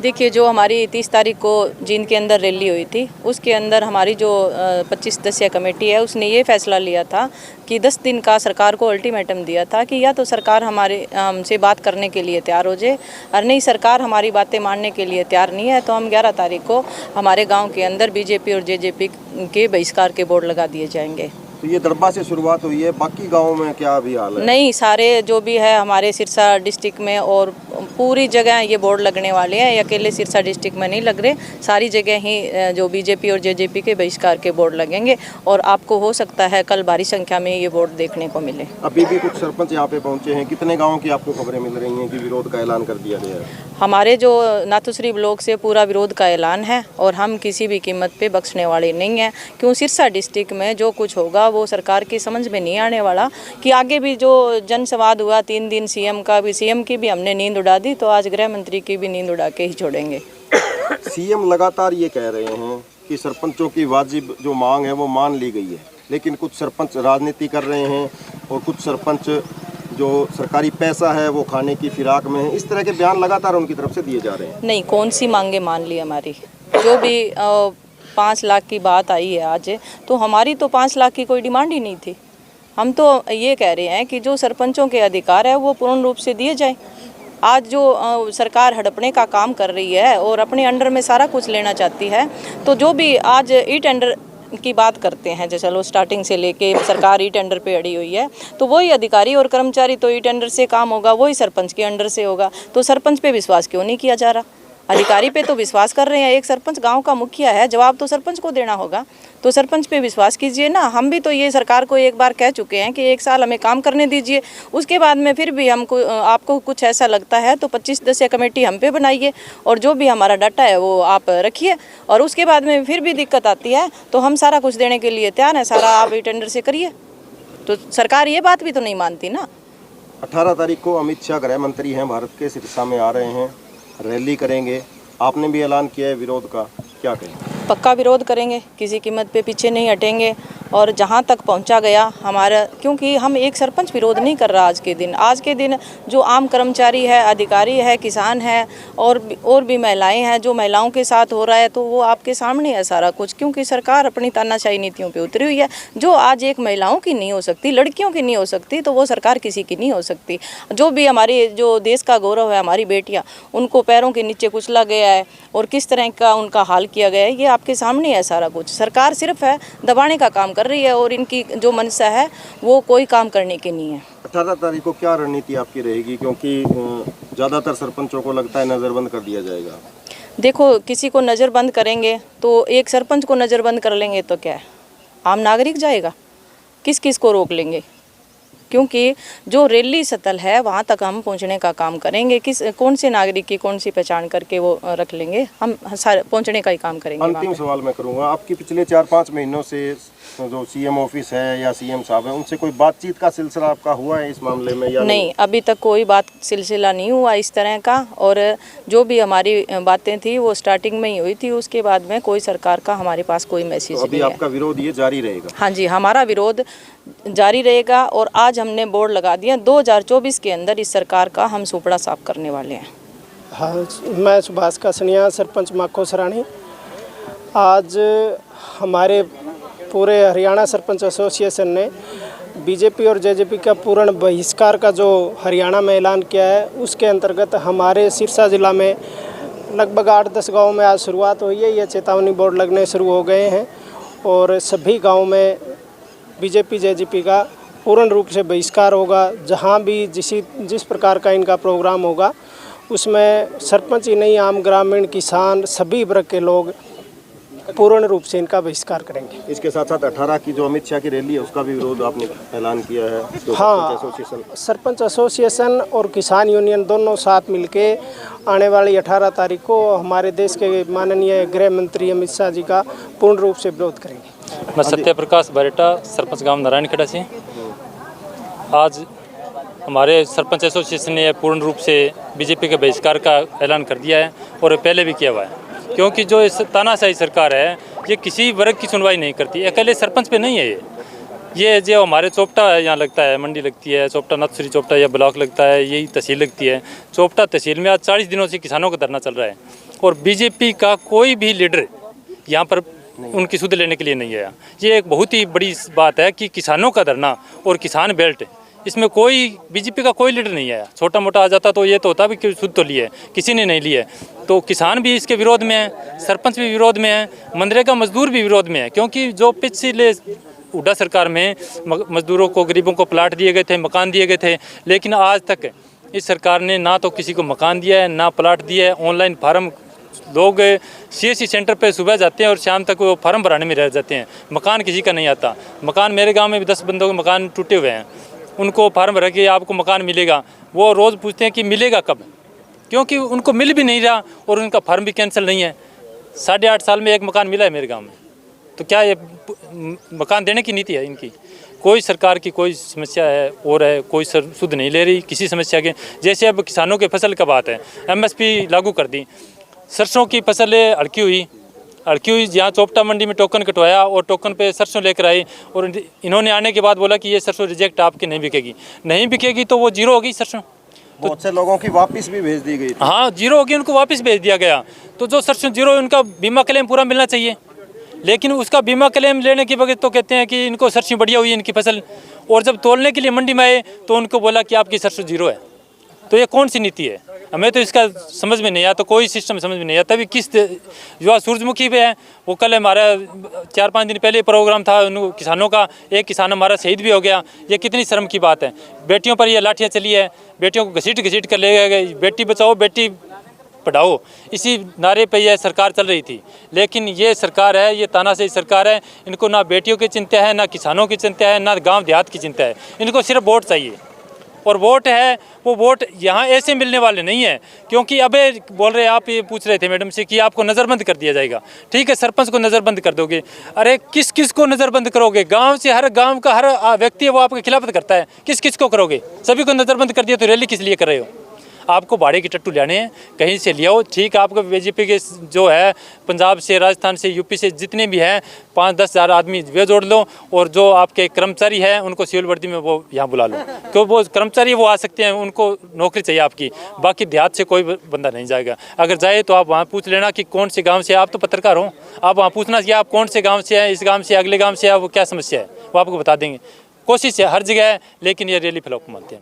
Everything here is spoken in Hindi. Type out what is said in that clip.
देखिए, जो हमारी 30 तारीख को जींद के अंदर रैली हुई थी, उसके अंदर हमारी जो 25 सदस्यीय कमेटी है उसने ये फैसला लिया था कि 10 दिन का सरकार को अल्टीमेटम दिया था कि या तो सरकार हमसे बात करने के लिए तैयार हो जाए, और नहीं सरकार हमारी बातें मानने के लिए तैयार नहीं है तो हम 11 तारीख को हमारे गाँव के अंदर बीजेपी और जेजेपी के बहिष्कार के बोर्ड लगा दिए जाएंगे। तो ये दरबा से शुरुआत हुई है, बाकी गाँव में क्या अभी हाल है? नहीं, सारे जो भी है हमारे सिरसा डिस्ट्रिक्ट में और पूरी जगह ये बोर्ड लगने वाले हैं। ये अकेले सिरसा डिस्ट्रिक्ट में नहीं लग रहे, सारी जगह ही जो बीजेपी और जेजेपी के बहिष्कार के बोर्ड लगेंगे और आपको हो सकता है कल भारी संख्या में ये बोर्ड देखने को मिले। अभी भी कुछ सरपंच यहाँ पे पहुँचे हैं, कितने गाँव की आपको खबरें मिल रही हैं कि विरोध का ऐलान कर दिया गया है? हमारे जो नाथुश्री ब्लॉक से पूरा विरोध का ऐलान है और हम किसी भी कीमत पे बख्शने वाले नहीं हैं, क्यों सिरसा डिस्ट्रिक्ट में जो कुछ होगा वो सरकार की समझ में नहीं आने वाला। कि आगे भी जो जनसंवाद हुआ 3 दिन सीएम की भी हमने नींद उड़ा दी, तो आज गृह मंत्री की भी नींद उड़ा के ही छोड़ेंगे। सीएम लगातार ये कह रहे हैं कि सरपंचों की वाजिब जो मांग है वो मान ली गई है, लेकिन कुछ सरपंच राजनीति कर रहे हैं और कुछ सरपंच जो सरकारी पैसा है वो खाने की फिराक में है। इस तरह के बयान लगातार उनकी तरफ से दिए जा रहे हैं। नहीं, कौन सी मांगे मान ली हमारी? जो भी 5 लाख की बात आई है आज, तो हमारी तो 5 लाख की कोई डिमांड ही नहीं थी। हम तो ये कह रहे हैं कि जो सरपंचों के अधिकार है वो पूर्ण रूप से दिए जाए। आज जो सरकार हड़पने का काम कर रही है और अपने अंडर में सारा कुछ लेना चाहती है, तो जो भी आज ई टेंडर की बात करते हैं, जैसे चलो स्टार्टिंग से लेके सरकार ई टेंडर पे अड़ी हुई है, तो वही अधिकारी और कर्मचारी तो ई टेंडर से काम होगा, वही सरपंच के अंडर से होगा। तो सरपंच पे विश्वास क्यों नहीं किया जा रहा? अधिकारी पे तो विश्वास कर रहे हैं, एक सरपंच गांव का मुखिया है, जवाब तो सरपंच को देना होगा, तो सरपंच पे विश्वास कीजिए ना। हम भी तो ये सरकार को एक बार कह चुके हैं कि 1 साल हमें काम करने दीजिए, उसके बाद में फिर भी हमको आपको कुछ ऐसा लगता है तो 25 सदस्यीय कमेटी हम पे बनाइए और जो भी हमारा डाटा है वो आप रखिए, और उसके बाद में फिर भी दिक्कत आती है तो हम सारा कुछ देने के लिए तैयार हैं, सारा आप टेंडर से करिए। तो सरकार ये बात भी तो नहीं मानती ना। 18 तारीख को अमित शाह गृह मंत्री हैं, भारत के सिरसा में आ रहे हैं, रैली करेंगे, आपने भी ऐलान किया है विरोध का, क्या कहें? पक्का विरोध करेंगे, किसी कीमत पे पीछे नहीं हटेंगे। और जहाँ तक पहुँचा गया हमारा, क्योंकि हम एक सरपंच विरोध नहीं कर रहा। आज के दिन जो आम कर्मचारी है, अधिकारी है, किसान है और भी महिलाएं हैं, जो महिलाओं के साथ हो रहा है तो वो आपके सामने है सारा कुछ। क्योंकि सरकार अपनी तानाशाही नीतियों पे उतरी हुई है। जो आज एक महिलाओं की नहीं हो सकती, लड़कियों की नहीं हो सकती, तो वो सरकार किसी की नहीं हो सकती। जो भी हमारे जो देश का गौरव है, हमारी बेटियाँ, उनको पैरों के नीचे कुचला गया है और किस तरह का उनका हाल किया गया है, ये आपके सामने है सारा कुछ। सरकार सिर्फ है दबाने का काम कर रही है और इनकी जो मंशा है वो कोई काम करने की नहीं है। 18 तारीख को क्या रणनीति आपकी रहेगी, क्योंकि ज़्यादातर सरपंचों को लगता है नज़रबंद कर दिया जाएगा? देखो, किसी को नज़रबंद करेंगे तो एक सरपंच को नज़रबंद कर लेंगे तो क्या है, आम नागरिक जाएगा? किस किस को रोक लेंगे? क्योंकि जो रैली स्थल है वहाँ तक हम पहुँचने का काम करेंगे। कौन से नागरिक की कौन सी पहचान करके वो रख लेंगे, हम पहुँचने का ही काम करेंगे। अंतिम सवाल मैं करूँगा, आपकी पिछले 4-5 महीनों से जो सीएम ऑफिस है या सीएम साहब है, उनसे कोई बातचीत का सिलसिला आपका हुआ है इस मामले में या नहीं? अभी तक कोई बात सिलसिला नहीं हुआ इस तरह का, और जो भी हमारी बातें थी वो स्टार्टिंग में ही हुई थी, उसके बाद में कोई सरकार का हमारे पास कोई मैसेज नहीं है। अभी आपका विरोध ये जारी रहेगा? हाँ जी, हमारा विरोध जारी रहेगा और आज हमने बोर्ड लगा दिया। 2024 के अंदर इस सरकार का हम सुपड़ा साफ करने वाले हैं। हाँ, मैं सुभाष कासनिया, सरपंच माखो सराणी। आज हमारे पूरे हरियाणा सरपंच एसोसिएशन ने बीजेपी और जेजेपी का पूर्ण बहिष्कार का जो हरियाणा में ऐलान किया है, उसके अंतर्गत हमारे सिरसा ज़िला में लगभग 8-10 गाँव में आज शुरुआत हुई है। ये चेतावनी बोर्ड लगने शुरू हो गए हैं और सभी गाँव में बीजेपी जेजेपी का पूर्ण रूप से बहिष्कार होगा। जहाँ भी जिस प्रकार का इनका प्रोग्राम होगा उसमें सरपंच ही नहीं, आम ग्रामीण, किसान, सभी वर्ग के लोग पूर्ण रूप से इनका बहिष्कार करेंगे। इसके साथ साथ 18 की जो अमित शाह की रैली है उसका भी विरोध आपने ऐलान किया है? हाँ, सरपंच एसोसिएशन और किसान यूनियन दोनों साथ मिलके आने वाली 18 तारीख को हमारे देश के माननीय गृह मंत्री अमित शाह जी का पूर्ण रूप से विरोध करेंगे। मैं सत्य प्रकाश बरेटा, सरपंच गांव नारायणखेड़ा से। आज हमारे सरपंच एसोसिएशन ने पूर्ण रूप से बीजेपी के बहिष्कार का ऐलान कर दिया है और पहले भी किया हुआ है, क्योंकि जो इस तानाशाही सरकार है ये किसी वर्ग की सुनवाई नहीं करती। अकेले सरपंच पे नहीं है, ये जो हमारे चोपटा यहाँ लगता है, मंडी लगती है, चोपटा नथुरी चोपटा या ब्लॉक लगता है, यही तहसील लगती है। चोपटा तहसील में आज 40 दिनों से किसानों का धरना चल रहा है और बीजेपी का कोई भी लीडर यहाँ पर उनकी सुध लेने के लिए नहीं आया। ये एक बहुत ही बड़ी बात है कि किसानों का धरना और किसान बेल्ट, इसमें कोई बीजेपी का कोई लीडर नहीं आया। छोटा मोटा आ जाता तो ये तो होता भी कि सुध तो लिए, किसी ने नहीं लिए। तो किसान भी इसके विरोध में है, सरपंच भी विरोध में है, मनरेगा मजदूर भी विरोध में है, क्योंकि जो पिछले हुड्डा सरकार में मजदूरों को, गरीबों को प्लाट दिए गए थे, मकान दिए गए थे, लेकिन आज तक इस सरकार ने ना तो किसी को मकान दिया है, ना प्लाट दिया है। ऑनलाइन फार्म, लोग CSC सेंटर पे सुबह जाते हैं और शाम तक वो फार्म भराने में रह जाते हैं, मकान किसी का नहीं आता। मकान मेरे गांव में भी 10 बंदों के मकान टूटे हुए हैं, उनको फार्म भर के आपको मकान मिलेगा, वो रोज़ पूछते हैं कि मिलेगा कब, क्योंकि उनको मिल भी नहीं रहा और उनका फार्म भी कैंसिल नहीं है। 8.5 साल में एक मकान मिला है मेरे गाँव में। तो क्या ये मकान देने की नीति है इनकी? कोई सरकार की कोई समस्या है और है, कोई सुध नहीं ले रही किसी समस्या के। जैसे अब किसानों के फसल का बात है, MSP लागू कर दी, सरसों की फसल अड़की हुई, यहाँ चोपटा मंडी में टोकन कटवाया और टोकन पे सरसों लेकर आई और इन्होंने आने के बाद बोला कि ये सरसों रिजेक्ट, आपकी नहीं बिकेगी तो वो जीरो हो गई सरसों। बहुत से लोगों की वापस भी भेज दी गई। हाँ, जीरो हो गई, उनको वापस भेज दिया गया। तो जो सरसों जीरो, उनका बीमा क्लेम पूरा मिलना चाहिए, लेकिन उसका बीमा क्लेम लेने की बगैर तो कहते हैं कि इनको सरसों बढ़िया हुई है इनकी फसल, और जब तोलने के लिए मंडी में आए तो उनको बोला कि आपकी सरसों जीरो है। तो ये कौन सी नीति है? हमें तो इसका समझ में नहीं आया, तो कोई सिस्टम समझ में नहीं आता। तभी किस जो सूरजमुखी पे है, वो कल हमारा 4-5 दिन पहले प्रोग्राम था किसानों का, एक किसान हमारा शहीद भी हो गया। ये कितनी शर्म की बात है। बेटियों पर ये लाठियाँ चली है, बेटियों को घसीट कर ले गए, बेटी बचाओ बेटी पढ़ाओ, इसी नारे पे यह सरकार चल रही थी। लेकिन ये सरकार है, ये तानाशाही सरकार है, इनको ना बेटियों की चिंता है, ना किसानों की चिंता है, ना गांव देहात की चिंता है। इनको सिर्फ वोट चाहिए, और वोट है वो वोट यहाँ ऐसे मिलने वाले नहीं है। क्योंकि अबे बोल रहे, आप ये पूछ रहे थे मैडम से कि आपको नज़रबंद कर दिया जाएगा। ठीक है, सरपंच को नज़रबंद कर दोगे, अरे किस किस को नज़रबंद करोगे? गांव से हर गांव का हर व्यक्ति है वो आपके खिलाफत करता है, किस किस को करोगे? सभी को नज़रबंद कर दिया तो रैली किस लिए कर रहे हो? आपको भाड़े की टट्टू लेने हैं, कहीं से ले आओ। ठीक, आपको बीजेपी के जो है पंजाब से, राजस्थान से, यूपी से जितने भी हैं 5-10 हज़ार आदमी वे जोड़ लो, और जो आपके कर्मचारी हैं उनको सिविल वर्दी में वो यहाँ बुला लो, क्यों वो कर्मचारी वो आ सकते हैं, उनको नौकरी चाहिए आपकी। बाकी देहात से कोई बंदा नहीं जाएगा। अगर जाए तो आप वहाँ पूछ लेना कि कौन से गाँव से, आप तो पत्रकार हो, आप वहाँ पूछना कि आप कौन से गाँव से हैं, इस गाँव से, अगले गाँव से है, वो क्या समस्या है वो आपको बता देंगे। कोशिश है हर जगह है, लेकिन ये रैली फ्लॉप मानते हैं।